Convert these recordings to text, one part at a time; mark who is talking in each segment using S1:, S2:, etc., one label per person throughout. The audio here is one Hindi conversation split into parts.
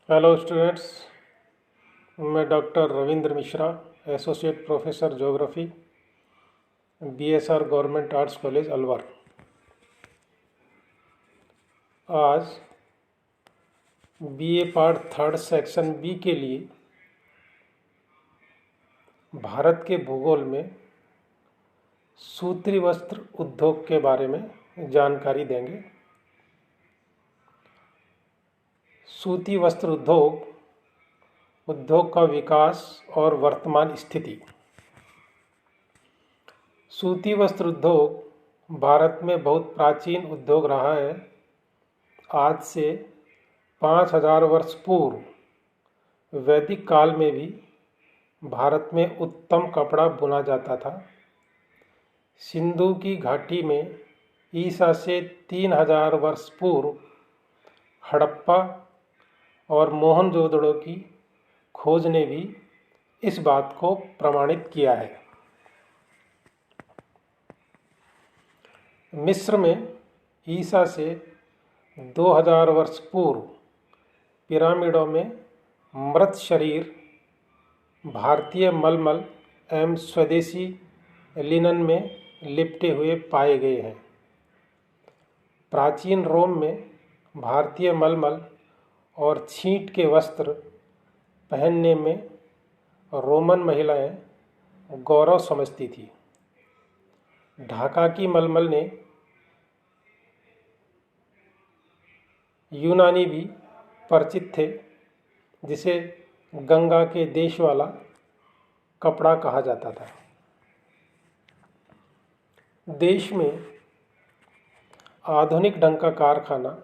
S1: हेलो स्टूडेंट्स, मैं doctor Ravindra Mishra, associate professor geography, BSR government arts college Alwar. आज BA part third section B के लिए भारत के भूगोल में सूती वस्त्र उद्योग के बारे में जानकारी देंगे। सूती वस्त्र उद्योग का विकास और वर्तमान स्थिति। सूती वस्त्र उद्योग भारत में बहुत प्राचीन उद्योग रहा है। आज से 5000 वर्ष पूर्व वैदिक काल में भी भारत में उत्तम कपड़ा बुना जाता था। सिंधु की घाटी में ईसा से 3000 वर्ष पूर्व हड़प्पा और मोहनजोदड़ो की खोज ने भी इस बात को प्रमाणित किया है। मिस्र में ईसा से 2000 वर्ष पूर्व पिरामिडों में मृत शरीर भारतीय मलमल एवं स्वदेशी लिनन में लिपटे हुए पाए गए हैं। प्राचीन रोम में भारतीय मलमल और छींट के वस्त्र पहनने में रोमन महिलाएं गौरव समझती थी। ढाका की मलमल ने यूनानी भी परिचित थे, जिसे गंगा के देश वाला कपड़ा कहा जाता था। देश में आधुनिक ढंग का कारखाना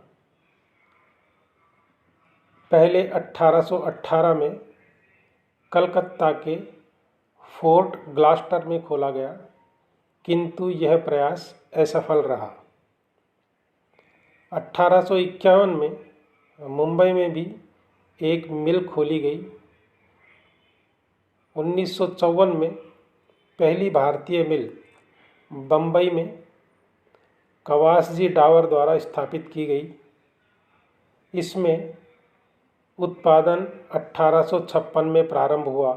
S1: पहले 1818 में कलकत्ता के फोर्ट ग्लास्टर में खोला गया, किंतु यह प्रयास असफल रहा। 1851 में मुंबई में भी एक मिल खोली गई। 1954 में पहली भारतीय मिल बम्बई में कवासजी डावर द्वारा स्थापित की गई। इसमें उत्पादन 1856 में प्रारंभ हुआ।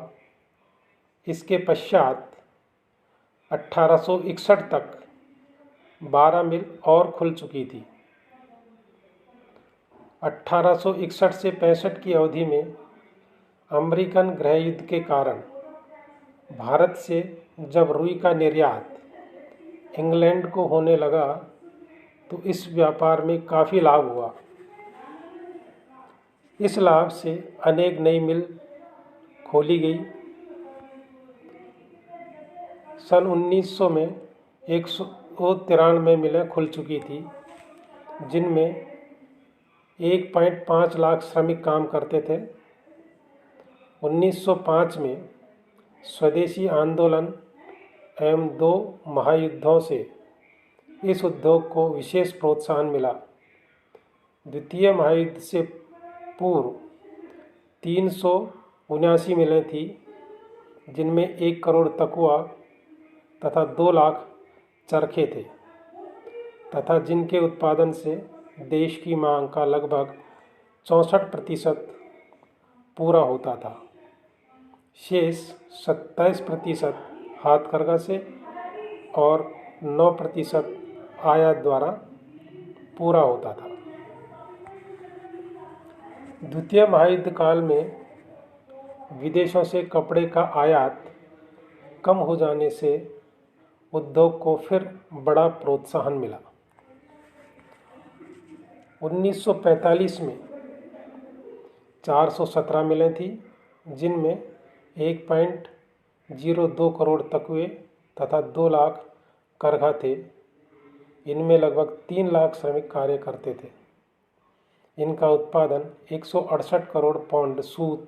S1: इसके पश्चात 1861 तक 12 मिल और खुल चुकी थी। 1861 से 65 की अवधि में अमेरिकन गृह युद्ध के कारण भारत से जब रुई का निर्यात इंग्लैंड को होने लगा, तो इस व्यापार में काफ़ी लाभ हुआ। इस लाभ से अनेक नई मिल खोली गई। सन 1900 में 193 मिलें खुल चुकी थी, जिनमें 1.5 लाख श्रमिक काम करते थे। 1905 में स्वदेशी आंदोलन एवं 2 महायुद्धों से इस उद्योग को विशेष प्रोत्साहन मिला। द्वितीय महायुद्ध से पूर्व 379 मिलें थी, जिनमें 1 करोड़ तकुआ तथा 2 लाख चरखे थे, तथा जिनके उत्पादन से देश की मांग का लगभग 64% पूरा होता था। शेष 27% हाथकरघा से और 9% आयात द्वारा पूरा होता था। द्वितीय महायुद्ध काल में विदेशों से कपड़े का आयात कम हो जाने से उद्योग को फिर बड़ा प्रोत्साहन मिला। 1945 में 417 मिलें थी, जिनमें 1.02 करोड़ तकुए तथा 2 लाख करघा थे। इनमें लगभग 3 लाख श्रमिक कार्य करते थे। इनका उत्पादन 168 करोड़ पाउंड सूत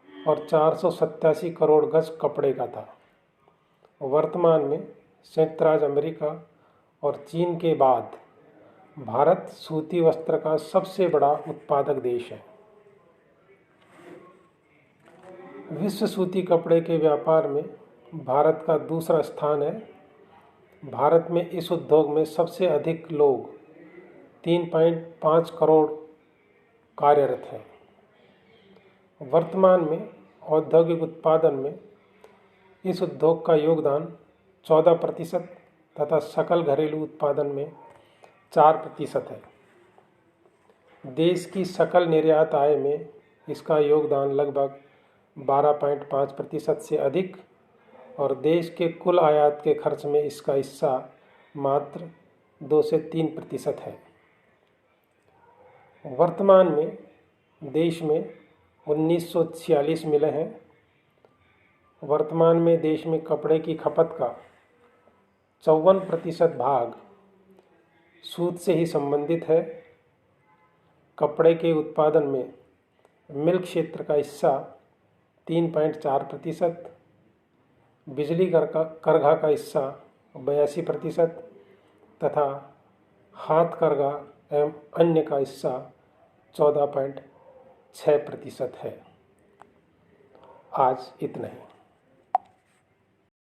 S1: और 487 करोड़ गज कपड़े का था। वर्तमान में संयुक्त राज्य अमेरिका और चीन के बाद भारत सूती वस्त्र का सबसे बड़ा उत्पादक देश है। विश्व सूती कपड़े के व्यापार में भारत का दूसरा स्थान है। भारत में इस उद्योग में सबसे अधिक लोग 3.5 करोड़ कार्यरत हैं। वर्तमान में औद्योगिक उत्पादन में इस उद्योग का योगदान 14% तथा सकल घरेलू उत्पादन में 4% है। देश की सकल निर्यात आय में इसका योगदान लगभग 12.5% से अधिक और देश के कुल आयात के खर्च में इसका हिस्सा मात्र 2 से 3% है। वर्तमान में देश में 1946 मिलें हैं। वर्तमान में देश में कपड़े की खपत का 54% भाग सूत से ही संबंधित है। कपड़े के उत्पादन में मिल क्षेत्र का हिस्सा 3.4%, बिजली करघा का हिस्सा 82% तथा हाथ करघा एवं अन्य का हिस्सा 14.6% है। आज इतना ही।